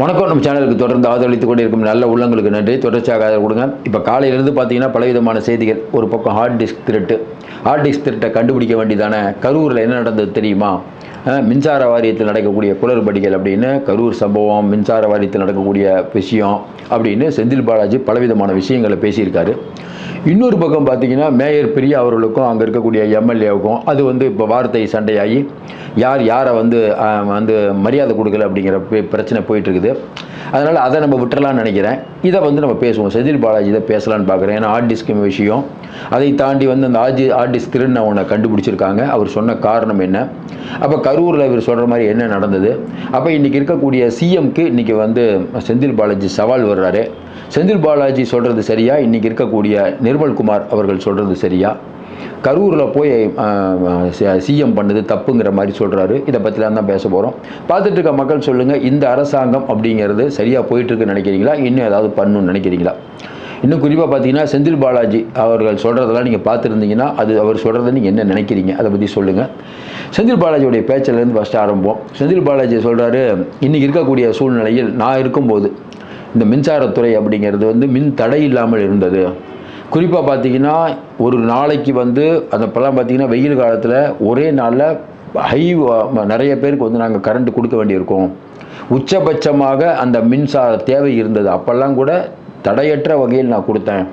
வணக்கம். நம்ம சேனலுக்கு தொடர்ந்து ஆதரவளித்துக் கொண்டு இருக்கும் நல்ல உள்ளங்களுக்கு நன்றி. தொடர்ச்சியாக ஆதரவு கொடுங்க. இப்போ காலையிலேருந்து பார்த்தீங்கன்னா பலவிதமான செய்திகள். ஒரு பக்கம் ஹார்ட் டிஸ்க் திருட்டை கண்டுபிடிக்க வேண்டியதானே. கரூரில் என்ன நடந்தது தெரியுமா? மின்சார வாரியத்தில் நடக்கக்கூடிய குளறுபடிகள் அப்படின்னு, கரூர் சம்பவம், மின்சார வாரியத்தில் நடக்கக்கூடிய விஷயம் அப்படின்னு செந்தில் பாலாஜி பலவிதமான விஷயங்களை பேசியிருக்காரு. இன்னொரு பக்கம் பார்த்தீங்கன்னா மேயர் பிரியா அவர்களுக்கும் அங்கே இருக்கக்கூடிய எம்எல்ஏவுக்கும் அது இப்போ வார்த்தை சண்டையாகி யாரை வந்து மரியாதை கொடுக்கல அப்படிங்கிற பிரச்சனை போயிட்டுருக்குது. அதனால் அதை நம்ம விட்டுறலான்னு நினைக்கிறேன். இதை நம்ம பேசுவோம். செந்தில் பாலாஜி இதை பேசலான்னு பார்க்குறேன். ஏன்னா ஹார்ட் டிஸ்க் விஷயம், அதை தாண்டி அந்த ஹார்ட் டிஸ்க் திருன்னு ஒன்று கண்டுபிடிச்சிருக்காங்க. அவர் சொன்ன காரணம் என்ன, அப்போ கரூரில் இவர் சொல்கிற மாதிரி என்ன நடந்தது, அப்போ இன்றைக்கி இருக்கக்கூடிய சிஎம்க்கு இன்றைக்கி செந்தில் பாலாஜி சவால் வர்றாரு. செந்தில் பாலாஜி சொல்கிறது சரியா, இன்றைக்கி இருக்கக்கூடிய நிர்மல்குமார் அவர்கள் சொல்கிறது சரியா, கரூரில் போய் சிஎம் பண்ணது தப்புங்கிற மாதிரி சொல்கிறாரு. இதை பற்றிலாம் தான் பேச போகிறோம். பார்த்துட்டு இருக்க மக்கள் சொல்லுங்கள், இந்த அரசாங்கம் அப்படிங்கிறது சரியாக போயிட்டுருக்குன்னு நினைக்கிறீங்களா, இன்னும் ஏதாவது பண்ணணும்னு நினைக்கிறீங்களா? இன்னும் குறிப்பாக பார்த்தீங்கன்னா செந்தில் பாலாஜி அவர்கள் சொல்கிறதெல்லாம் நீங்கள் பார்த்துருந்தீங்கன்னா அவர் சொல்கிறத நீங்கள் என்ன நினைக்கிறீங்க, அதை பற்றி சொல்லுங்கள். செந்தில் பாலாஜியோடைய பேச்சிலேருந்து ஃபஸ்ட்டு ஆரம்பம். செந்தில் பாலாஜி சொல்கிறாரு, இன்றைக்கி இருக்கக்கூடிய சூழ்நிலையில் நான் இருக்கும்போது இந்த மின்சாரத்துறை அப்படிங்கிறது மின் தடை இல்லாமல் இருந்தது. குறிப்பாக பார்த்தீங்கன்னா ஒரு நாளைக்கு அந்த இப்போலாம் பார்த்தீங்கன்னா வெயில் காலத்தில் ஒரே நாளில் நிறைய பேருக்கு நாங்கள் கரண்ட் கொடுக்க வேண்டியிருக்கோம். உச்சபட்சமாக அந்த மின்சார தேவை இருந்தது. அப்போல்லாம் கூட தடையற்ற வகையில் நான் கொடுத்தேன்.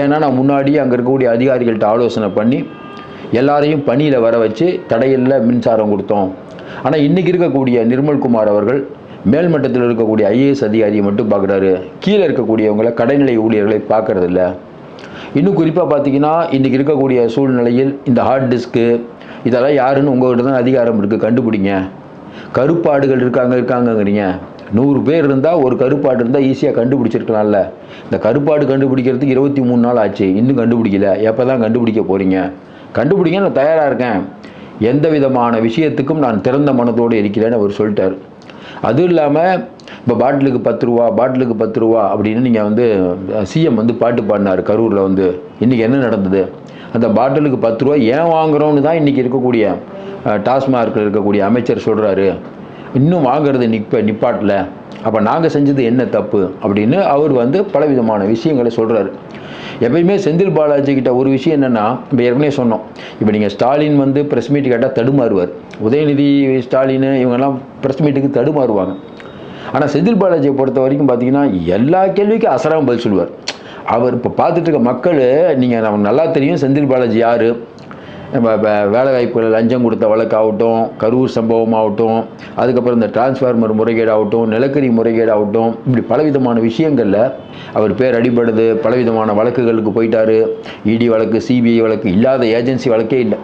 ஏன்னா நான் முன்னாடியே அங்கே இருக்கக்கூடிய அதிகாரிகள்கிட்ட ஆலோசனை பண்ணி எல்லாரையும் பணியில் வர வச்சு தடையில் மின்சாரம் கொடுத்தோம். ஆனால் இன்றைக்கி இருக்கக்கூடிய நிர்மல்குமார் அவர்கள் மேல்மட்டத்தில் இருக்கக்கூடிய ஐஏஎஸ் அதிகாரியை மட்டும் பார்க்குறாரு, கீழே இருக்கக்கூடியவங்களை கடைநிலை ஊழியர்களை பார்க்குறதில்ல. இன்னும் குறிப்பாக பார்த்தீங்கன்னா இன்றைக்கி இருக்கக்கூடிய சூழ்நிலையில் இந்த ஹார்ட் டிஸ்க்கு இதெல்லாம் யாருன்னு உங்கள்கிட்ட தான் அதிகாரம் இருக்குது, கண்டுபிடிங்க. கருப்பாடுகள் இருக்காங்கங்கிறீங்க. 100 பேர் இருந்தால் ஒரு கருப்பாடு இருந்தால் ஈஸியாக கண்டுபிடிச்சிருக்கலாம்ல. இந்த கருப்பாடு கண்டுபிடிக்கிறதுக்கு 23 நாள் ஆச்சு, இன்னும் கண்டுபிடிக்கல. எப்போ தான் கண்டுபிடிக்க போகிறீங்க? கண்டுபிடிங்க, நான் தயாராக இருக்கேன். எந்த விதமான விஷயத்துக்கும் நான் திறந்த மனதோடு இருக்கிறேன்னு அவர் சொல்லிட்டார். அதுவும் இல்லாமல் இப்போ பாட்டிலுக்கு 10 ரூபா அப்படின்னு நீங்கள் சிஎம் பாட்டு பாடினார் கரூரில். இன்றைக்கி என்ன நடந்தது? அந்த பாட்டிலுக்கு 10 ரூபா ஏன் வாங்குகிறோன்னு தான் இன்றைக்கி இருக்கக்கூடிய டாஸ்மார்க்கில் இருக்கக்கூடிய அமைச்சர் சொல்கிறாரு. இன்னும் வாங்கிறது நிப்பாட்டில். அப்போ நாங்கள் செஞ்சது என்ன தப்பு அப்படின்னு அவர் பலவிதமான விஷயங்களை சொல்கிறாரு. எப்பயுமே செந்தில் பாலாஜி கிட்ட ஒரு விஷயம் என்னென்னா, இப்போ ஏற்கனவே சொன்னோம், இப்போ நீங்கள் ஸ்டாலின் ப்ரெஸ் மீட் கேட்டால் தடுமாறுவார். உதயநிதி, ஸ்டாலின் இவங்கெல்லாம் ப்ரெஸ் மீட்டுக்கு தடுமாறுவாங்க. ஆனால் செந்தில் பாலாஜியை பொறுத்த வரைக்கும் பார்த்தீங்கன்னா எல்லா கேள்விக்கும் அசராமல் பதில் சொல்லுவார். அவர் இப்போ பார்த்துட்டு இருக்க மக்கள், நீங்கள் நமக்கு நல்லா தெரியும் செந்தில் பாலாஜி யார். வேலை வாய்ப்புகள் லஞ்சம் கொடுத்த வழக்காகட்டும், கரூர் சம்பவம் ஆகட்டும், அதுக்கப்புறம் இந்த டிரான்ஸ்ஃபார்மர் முறைகேடு ஆகட்டும், நிலக்கரி முறைகேடு ஆகட்டும், இப்படி பலவிதமான விஷயங்களில் அவர் பேர் அடிபடுது. பலவிதமான வழக்குகளுக்கு போயிட்டார். இடி வழக்கு, சிபிஐ வழக்கு, இல்லாத ஏஜென்சி வழக்கே இல்லை.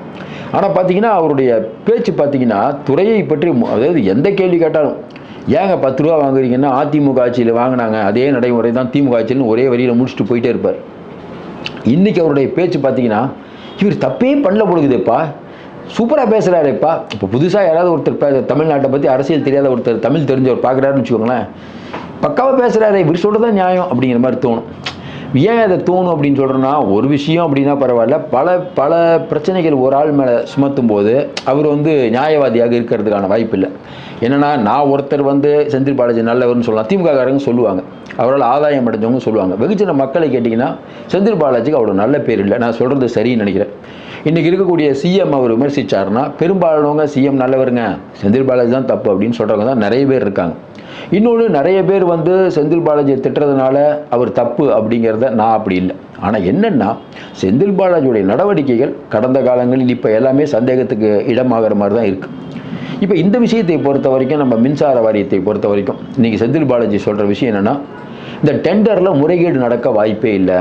ஆனால் பார்த்தீங்கன்னா அவருடைய பேச்சு பார்த்தீங்கன்னா துறையை பற்றி, அதாவது எந்த கேள்வி கேட்டாலும் ஏங்க 10 ரூபா வாங்குறீங்கன்னா, அதிமுக ஆட்சியில் வாங்கினாங்க அதே நடைமுறை தான் திமுக ஆட்சியில்னு ஒரே வரியில் முடிச்சுட்டு போயிட்டே இருப்பார். இன்றைக்கி அவருடைய பேச்சு பார்த்தீங்கன்னா, இவர் தப்பே பண்ணல பொழுதுப்பா, சூப்பராக பேசுகிறாருப்பா. இப்போ புதுசாக யாராவது ஒருத்தர் தமிழ்நாட்டை பற்றி அரசியல் தெரியாத ஒருத்தர் தமிழ் தெரிஞ்சவர் பார்க்குறாருன்னு வச்சுக்கோங்களேன், பக்காவாக பேசுகிறாரு, இவர் சொல்கிறது தான் நியாயம் அப்படிங்கிற மாதிரி தோணும். ஏன் அதை தோணும் அப்படின்னு சொல்கிறேன்னா, ஒரு விஷயம் அப்படின்னா பரவாயில்ல, பல பிரச்சனைகள் ஒரு ஆள் மேலே சுமத்தும் போது அவர் நியாயவாதியாக இருக்கிறதுக்கான வாய்ப்பு இல்லை. என்னென்னா, நான் ஒருத்தர் செந்தில் பாலாஜி நல்லவர்னு சொல்லலாம், திமுககாரங்க சொல்லுவாங்க, அவரால் ஆதாயம் அடைஞ்சவங்க சொல்லுவாங்க. வெகுஜன மக்களை கேட்டிங்கன்னா செந்தில் பாலாஜிக்கு அவ்வளோ நல்ல பேர் இல்லை. நான் சொல்கிறது சரின்னு நினைக்கிறேன். இன்றைக்கி இருக்கக்கூடிய சிஎம் அவர் விமர்சித்தார்னா, பெரும்பாலானவங்க சிஎம் நல்லவருங்க, செந்தில் பாலாஜி தான் தப்பு அப்படின்னு சொல்கிறவங்க தான் நிறைய பேர் இருக்காங்க. இன்னொன்று, நிறைய பேர் செந்தில் பாலாஜியை திட்டுறதுனால அவர் தப்பு அப்படிங்கிறத நான் அப்படி இல்லை. ஆனால் என்னென்னா, செந்தில் பாலாஜியுடைய நடவடிக்கைகள் கடந்த காலங்களில் இப்போ எல்லாமே சந்தேகத்துக்கு இடமாகிற மாதிரி தான் இருக்குது. இப்போ இந்த விஷயத்தை பொறுத்த வரைக்கும், நம்ம மின்சார வாரியத்தை பொறுத்த வரைக்கும் இன்றைக்கி செந்தில் பாலாஜி சொல்கிற விஷயம் என்னென்னா, இந்த டெண்டரில் முறைகேடு நடக்க வாய்ப்பே இல்லை.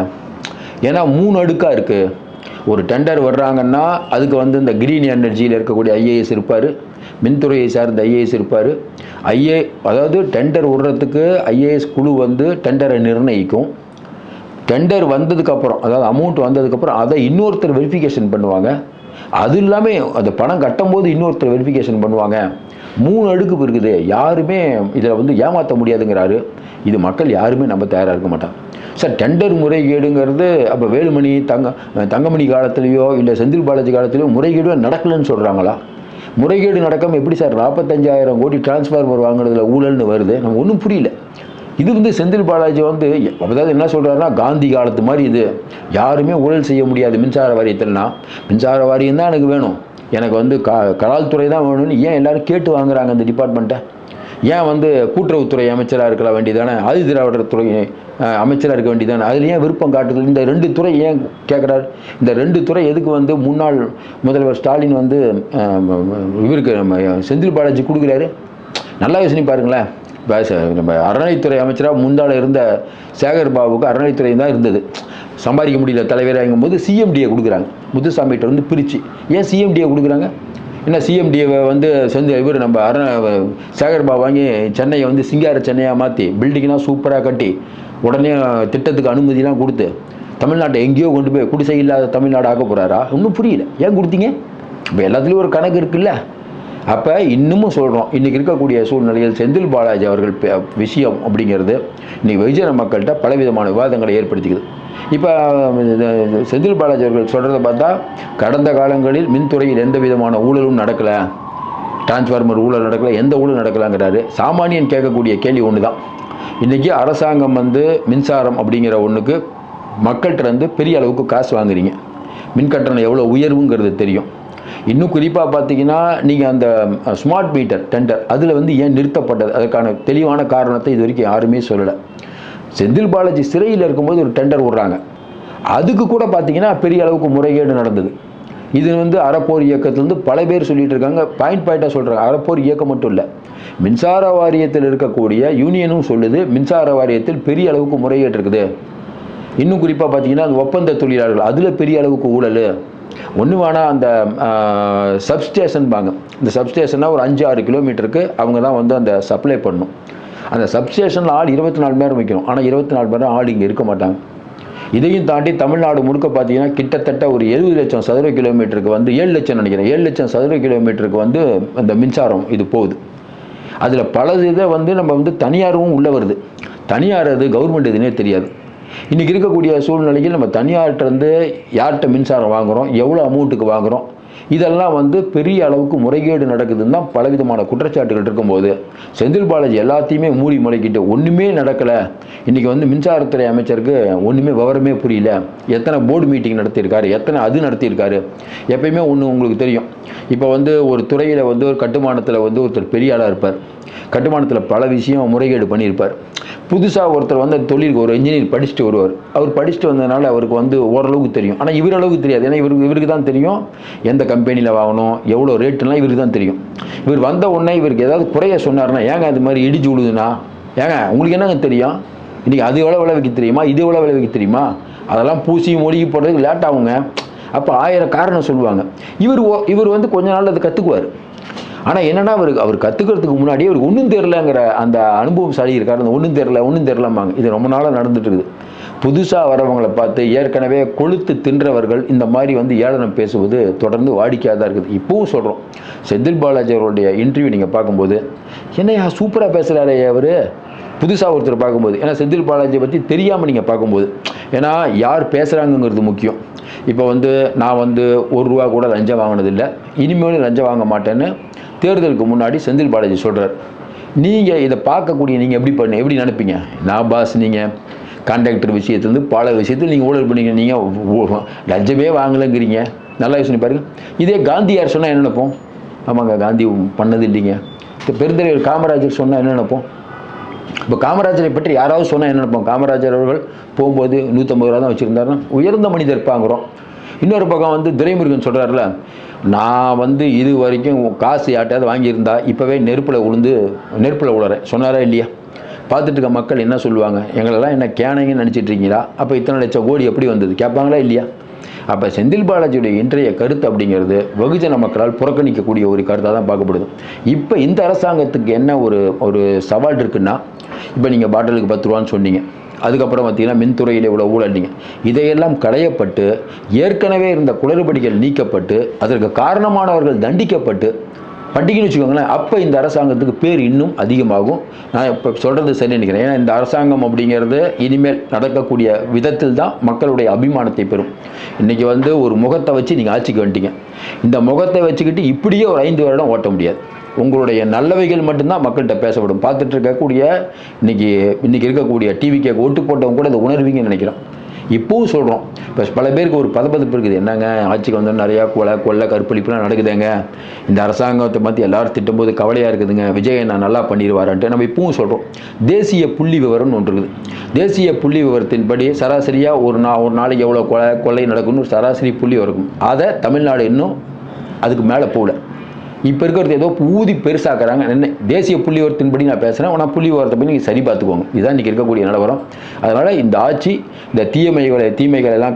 ஏன்னா 3 அடுக்காக இருக்குது. ஒரு டெண்டர் வர்றாங்கன்னா அதுக்கு இந்த கிரீன் எனர்ஜியில் இருக்கக்கூடிய ஐஏஎஸ் இருப்பார், மின்துறையை சார்ந்த ஐஏஎஸ் இருப்பார். அதாவது டெண்டர் விடுறதுக்கு ஐஏஎஸ் குழு டெண்டரை நிர்ணயிக்கும். டெண்டர் வந்ததுக்கப்புறம், அதாவது அமௌண்ட் வந்ததுக்கப்புறம் அதை இன்னொருத்தர் வெரிஃபிகேஷன் பண்ணுவாங்க. அது இல்லாமல் அந்த பணம் கட்டும்போது இன்னொருத்தர் வெரிஃபிகேஷன் பண்ணுவாங்க. 3 அடுக்கு இருக்குது. யாருமே இதில் ஏமாற்ற முடியாதுங்கிறாரு. இது மக்கள் யாருமே நம்ம தயாராக இருக்க மாட்டாங்க. சார், டெண்டர் முறைகேடுங்கிறது அப்போ வேலுமணி தங்கமணி காலத்துலேயோ இல்லை செந்தில் பாலாஜி காலத்துலேயோ முறைகேடு நடக்கலைன்னு சொல்கிறாங்களா? முறைகேடு நடக்காமல் எப்படி சார் 45,000 கோடி டிரான்ஸ்ஃபார்மர் வாங்குறதுல ஊழல்னு வருது? நம்ம ஒன்றும் புரியல. இது வந்து செந்தில் பாலாஜி வந்து அதாவது என்ன சொல்கிறாருன்னா, காந்தி காலத்து மாதிரி இது யாருமே ஊழல் செய்ய முடியாது மின்சார வாரியத்தில்னா, மின்சார வாரியம் தான் எனக்கு வேணும், எனக்கு வந்து கலால் துறை தான் வேணும்னு ஏன் எல்லோரும் கேட்டு வாங்குறாங்க அந்த டிபார்ட்மெண்ட்டை? ஏன் வந்து கூட்டுறவுத்துறை அமைச்சராக இருக்க வேண்டியதானே, ஆதி திராவிடர் துறை அமைச்சராக இருக்க வேண்டியதானே, அதில் ஏன் விருப்பம் காட்டுது? இந்த 2 துறை ஏன் கேட்குறாரு? இந்த 2 துறை எதுக்கு வந்து முன்னாள் முதல்வர் ஸ்டாலின் வந்து இவருக்கு செந்தில் பாலாஜி கொடுக்குறாரு? நல்லா யோசனை பாருங்களேன். இப்போ நம்ம அறநிலைத்துறை அமைச்சராக முந்தால இருந்த சேகர் பாபுக்கு அறநிலைத்துறை தான் இருந்தது, சம்பாதிக்க முடியல தலைவராகும் போது சிஎம்டியை கொடுக்குறாங்க, முத்துசாமிகிட்ட வந்து பிரித்து. ஏன் சிஎம்டியை கொடுக்குறாங்க? என்ன சிஎம்டியை வந்து இவர் நம்ம சேகர் பாபு வாங்கி சென்னையை வந்து சிங்கார சென்னையாக மாற்றி பில்டிங்லாம் சூப்பராக கட்டி உடனே திட்டத்துக்கு அனுமதிலாம் கொடுத்து தமிழ்நாட்டை எங்கேயோ கொண்டு போய் குடிசை இல்லாத தமிழ்நாடு ஆக்க போகிறாரா? ஒன்றும் புரியல. ஏன் கொடுத்தீங்க? இப்போ எல்லாத்துலேயும் ஒரு கணக்கு இருக்குல்ல. அப்போ இன்னமும் சொல்கிறோம், இன்றைக்கி இருக்கக்கூடிய சூழ்நிலையில் செந்தில் பாலாஜி அவர்கள் விஷயம் அப்படிங்கிறது இன்றைக்கி வெகுஜன மக்கள்கிட்ட பலவிதமான விவாதங்களை ஏற்படுத்திக்குது. இப்போ செந்தில் பாலாஜி அவர்கள் சொல்கிறத பார்த்தா, கடந்த காலங்களில் மின்துறையில் எந்த விதமான ஊழலும் நடக்கலை, டிரான்ஸ்ஃபார்மர் ஊழல் நடக்கலை, எந்த ஊழல் நடக்கலாங்கிறாரு. சாமானியன் கேட்கக்கூடிய கேள்வி ஒன்று தான். இன்றைக்கி அரசாங்கம் வந்து மின்சாரம் அப்படிங்கிற ஒன்றுக்கு மக்கள்கிட்ட வந்து பெரிய அளவுக்கு காசு வாங்குறீங்க, மின் கட்டணம் எவ்வளோ உயர்வுங்கிறது தெரியும். இன்னும் குறிப்பாக பார்த்தீங்கன்னா, நீங்கள் அந்த ஸ்மார்ட் மீட்டர் டெண்டர் அதில் வந்து ஏன் நிறுத்தப்பட்டது, அதற்கான தெளிவான காரணத்தை இது வரைக்கும் யாருமே சொல்லலை. செந்தில் பாலாஜி சிறையில் இருக்கும்போது ஒரு டெண்டர் விடுறாங்க, அதுக்கு கூட பார்த்தீங்கன்னா பெரிய அளவுக்கு முறைகேடு நடந்தது. இது வந்து அறப்போர் இயக்கத்திலேருந்து பல பேர் சொல்லிட்டு இருக்காங்க, பாயிண்டாக சொல்கிறாங்க. அறப்போர் இயக்கம் மட்டும் இல்லை, மின்சார வாரியத்தில் இருக்கக்கூடிய யூனியனும் சொல்லுது மின்சார வாரியத்தில் பெரிய அளவுக்கு முறைகேடு இருக்குது. இன்னும் குறிப்பாக பார்த்தீங்கன்னா அந்த ஒப்பந்த தொழிலாளர்கள் அதில் பெரிய அளவுக்கு ஊழல். ஒன்று வேணால் அந்த சப்ஸ்டேஷன் பாங்க, இந்த சப்ஸ்டேஷனாக ஒரு 5-6 கிலோமீட்டருக்கு அவங்க தான் வந்து அந்த சப்ளை பண்ணணும். அந்த சப்ஸ்டேஷனில் ஆள் 24 மணி நேரம் வைக்கணும், ஆனால் 24 மணி நேரம் ஆள் இங்கே இருக்க மாட்டாங்க. இதையும் தாண்டி தமிழ்நாடு முழுக்க பார்த்தீங்கன்னா கிட்டத்தட்ட ஒரு 70 லட்சம் சதுர கிலோமீட்டருக்கு வந்து 7 லட்சம் நினைக்கிறேன், 7 லட்சம் சதுர கிலோமீட்டருக்கு வந்து அந்த மின்சாரம் இது போகுது. அதில் பல இதை வந்து நம்ம வந்து தனியாரும் உள்ளே வருது. தனியார் அது கவர்மெண்ட் எதுனே தெரியாது. இன்றைக்கி இருக்கக்கூடிய சூழ்நிலையில் நம்ம தனியார்கிட்டருந்து யார்கிட்ட மின்சாரம் வாங்குகிறோம், எவ்வளோ அமௌண்ட்டுக்கு வாங்குகிறோம், இதெல்லாம் வந்து பெரிய அளவுக்கு முறைகேடு நடக்குதுன்னு தான் பலவிதமான குற்றச்சாட்டுகள் இருக்கும்போது செந்தில் பாலாஜி எல்லாத்தையுமே மூடி முளைக்கிட்டு ஒன்றுமே நடக்கலை. இன்றைக்கி வந்து மின்சாரத்துறை அமைச்சருக்கு ஒன்றுமே விவரமே புரியல. எத்தனை போர்டு மீட்டிங் நடத்தியிருக்காரு, எத்தனை அது நடத்தியிருக்காரு. எப்பயுமே ஒன்று உங்களுக்கு தெரியும், இப்போ வந்து ஒரு துறையில் வந்து ஒரு கட்டுமானத்தில் வந்து ஒருத்தர் பெரிய ஆளாக இருப்பார், கட்டுமானத்தில் பல விஷயம் முறைகேடு பண்ணியிருப்பார். புதுசாக ஒருத்தர் வந்து தொழிலுக்கு ஒரு இன்ஜினியர் படிச்சுட்டு வருவார். அவர் படிச்சுட்டு வந்ததுனால அவருக்கு வந்து ஓரளவுக்கு தெரியும், ஆனால் இவர் அளவுக்கு தெரியாது. ஏன்னா இவருக்கு தான் தெரியும் எந்த கம்பெனியில் வாங்கணும், எவ்வளோ ரேட்டுலாம் இவருக்கு தான் தெரியும். இவர் வந்த உடனே இவருக்கு ஏதாவது குறைய சொன்னார்னா, ஏங்க அது மாதிரி இடிச்சு விழுதுன்னா, ஏங்க உங்களுக்கு என்னங்க தெரியும், இன்றைக்கி அது எவ்வளோ விளைவிக்க தெரியுமா, இது எவ்வளோ விளைவிக்க தெரியுமா, அதெல்லாம் பூசி மொழிகி போடுறதுக்கு லேட் ஆகுங்க. அப்போ 1000 காரணம் சொல்லுவாங்க. இவர் வந்து கொஞ்ச நாள் அதை கற்றுக்குவார். ஆனால் என்னென்னா அவர் கற்றுக்கிறதுக்கு முன்னாடியே அவருக்கு ஒன்றும் தெரிலங்கிற அந்த அனுபவசாலி இருக்கார். அந்த ஒன்றும் தெரிலம்பாங்க. இது ரொம்ப நாளாக நடந்துட்டு இருக்குது. புதுசாக வரவங்களை பார்த்து ஏற்கனவே கொளுத்து தின்றவர்கள் இந்த மாதிரி வந்து ஏளனம் பேசுவது தொடர்ந்து வாடிக்கையாக தான் இருக்குது. இப்போவும் சொல்கிறோம், செந்தில் பாலாஜி அவருடைய இன்டர்வியூ நீங்கள் பார்க்கும்போது என்னையா சூப்பராக பேசுகிறாரே அவர், புதுசாக ஒருத்தர் பார்க்கும்போது. ஏன்னா செந்தில் பாலாஜியை பற்றி தெரியாமல் நீங்கள் பார்க்கும்போது, ஏன்னா யார் பேசுகிறாங்கங்கிறது முக்கியம். இப்போ வந்து நான் வந்து ₹1 கூட லஞ்சம் வாங்கினதில்லை, இனிமேலும் லஞ்சம் வாங்க மாட்டேன்னு தேர்தலுக்கு முன்னாடி செந்தில் பாலாஜி சொல்கிறார். நீங்கள் இதை பார்க்கக்கூடிய நீங்கள் எப்படி நினைப்பீங்க? நான் பாஸ், நீங்கள் கான்ட்ராக்டர் விஷயத்துலேருந்து பல விஷயத்தில் நீங்கள் ஊழல் பண்ணிங்க, நீங்கள் லஞ்சமே வாங்கலைங்கிறீங்க. நல்லா யோசனை பாருங்க. இதே காந்தியார் சொன்னால் என்ன நினைப்போம்? ஆமாங்க, காந்தி பண்ணது இல்லைங்க. இப்போ பெருந்தலைவர் காமராஜர் சொன்னால் என்ன நினைப்போம்? இப்போ காமராஜரை பற்றி யாராவது சொன்னால் என்ன நினைப்போம்? காமராஜர் அவர்கள் போகும்போது 150 ரூபா தான் வச்சுருந்தாருன்னா உயர்ந்த மனிதர் பாங்கிறோம். இன்னொரு பக்கம் வந்து துரைமுருகன் சொல்கிறார்ல, நான் வந்து இது வரைக்கும் காசு யார்ட்டையாவது வாங்கியிருந்தா இப்போவே நெருப்பில் உளறேன் சொன்னாரா இல்லையா? பார்த்துட்டு இருக்க மக்கள் என்ன சொல்லுவாங்க? எங்களெல்லாம் என்ன கேனைங்கன்னு நினச்சிட்ருக்கீங்களா? அப்போ இத்தனை லட்சம் கோடி எப்படி வந்தது கேட்பாங்களா இல்லையா? அப்போ செந்தில் பாலாஜியுடைய இன்றைய கருத்து அப்படிங்கிறது வெகுஜன மக்களால் புறக்கணிக்கக்கூடிய ஒரு கருத்தாக தான் பார்க்கப்படுது. இப்போ இந்த அரசாங்கத்துக்கு என்ன ஒரு சவால் இருக்குன்னா, இப்போ நீங்கள் பாட்டிலுக்கு 10 ரூபான்னு சொன்னீங்க, அதுக்கப்புறம் பார்த்தீங்கன்னா மின்துறையில் இவ்வளோ ஊழல்னீங்க, இதையெல்லாம் களையப்பட்டு ஏற்கனவே இருந்த குளறுபடிகள் நீக்கப்பட்டு அதற்கு காரணமானவர்கள் தண்டிக்கப்பட்டு பண்டிகைன்னு வச்சுக்கோங்களேன். அப்போ இந்த அரசாங்கத்துக்கு பேர் இன்னும் அதிகமாகும். நான் இப்போ சொல்கிறது சரி நினைக்கிறேன். ஏன்னா இந்த அரசாங்கம் அப்படிங்கிறது இனிமேல் நடக்கக்கூடிய விதத்தில் தான் மக்களுடைய அபிமானத்தை பெறும். இன்றைக்கி வந்து ஒரு முகத்தை வச்சு நீங்கள் ஆட்சிக்கு வந்துட்டீங்க. இந்த முகத்தை வச்சுக்கிட்டு இப்படியே ஒரு 5 வருடம் ஓட்ட முடியாது. உங்களுடைய நல்லவைகள் மட்டும்தான் மக்கள்கிட்ட பேசப்படும். பார்த்துட்டு இருக்கக்கூடிய இன்றைக்கி இருக்கக்கூடிய டிவிக்கு ஓட்டு போட்டவங்க கூட இதை உணர்வீங்கன்னு நினைக்கிறேன். இப்போவும் சொல்கிறோம். இப்போ பல பேருக்கு ஒரு பதப்பதப்பு இருக்குது. என்னங்க ஆட்சிக்கு வந்து நிறையா கொள்ளை கற்பழிப்புலாம் நடக்குதுங்க, இந்த அரசாங்கத்தை பற்றி எல்லாரும் திட்டும்போது கவலையாக இருக்குதுங்க, விஜய் நான் நல்லா பண்ணிடுவாரான்ட்டு நம்ம இப்பவும் சொல்கிறோம். தேசிய புள்ளி விவரம்னு ஒன்று இருக்குது. தேசிய புள்ளி விவரத்தின்படி சராசரியாக ஒரு நாளைக்கு எவ்வளோ கொள்ளை நடக்கும்னு ஒரு சராசரி புள்ளி இருக்கும். அதை தமிழ்நாடு இன்னும் அதுக்கு மேலே போகல. இப்போ இருக்கிறது ஏதோ ஊதி பெருசாக்குறாங்க. என்ன தேசிய புள்ளி விவரத்தின்படி நான் பேசுகிறேன், ஆனால் புள்ளி விவரத்தை போய் நீங்கள் சரி பார்த்துக்கோங்க. இதுதான் இன்றைக்கி இருக்கக்கூடிய நிலவரம். அதனால் இந்த ஆட்சி இந்த தீமைகளை எல்லாம்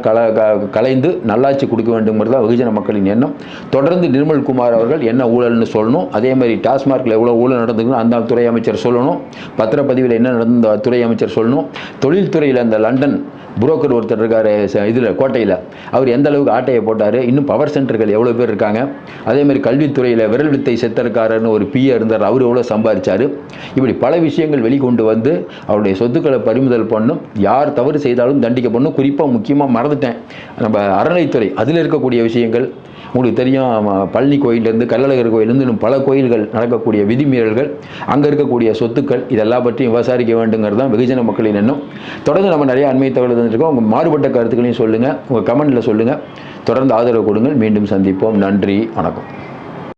கலைந்து நல்லாட்சி கொடுக்க வேண்டுங்கிறது தான் வெகுஜன மக்களின் எண்ணம். தொடர்ந்து நிர்மல்குமார் அவர்கள் என்ன ஊழல்னு சொல்லணும். அதே மாதிரி டாஸ்மார்க்கில் எவ்வளோ ஊழல் நடந்துக்குன்னு அந்த துறை அமைச்சர் சொல்லணும். பத்திரப்பதிவில் என்ன நடந்த துறை அமைச்சர் சொல்லணும். தொழில்துறையில் அந்த லண்டன் புரோக்கர் ஒருத்தர் இருக்கார் இதில் கோட்டையில், அவர் எந்த அளவுக்கு ஆட்டையை போட்டார், இன்னும் பவர் சென்டர்கள் எவ்வளோ பேர் இருக்காங்க. அதேமாதிரி கல்வித்துறையில் விரல் வித்தை செத்தருக்காரன்னு ஒரு பிஏ இருந்தார், அவர் எவ்வளோ சம்பாதிச்சார். இப்படி பல விஷயங்கள் வெளிக்கொண்டு வந்து அவருடைய சொத்துக்களை பறிமுதல் பண்ணும். யார் தவறு செய்தாலும் தண்டிக்கப்படணும். குறிப்பாக முக்கியமாக மறந்துட்டேன், நம்ம அறநிலைத்துறை அதில் இருக்கக்கூடிய விஷயங்கள் உங்களுக்கு தெரியும். பழனி கோயிலேருந்து கள்ளழகர் கோயிலேருந்து இன்னும் பல கோயில்கள் நடக்கக்கூடிய விதிமீறல்கள், அங்கே இருக்கக்கூடிய சொத்துக்கள், இதெல்லாம் பற்றியும் விசாரிக்க வேண்டுங்கிறது தான் வெகுஜன மக்களின் எண்ணம். தொடர்ந்து நம்ம நிறைய அண்மை தகவல் தந்துருக்கோம். உங்கள் மாறுபட்ட கருத்துக்களையும் சொல்லுங்கள், உங்கள் கமெண்ட்டில் சொல்லுங்கள். தொடர்ந்து ஆதரவு கொடுங்கள். மீண்டும் சந்திப்போம். நன்றி, வணக்கம்.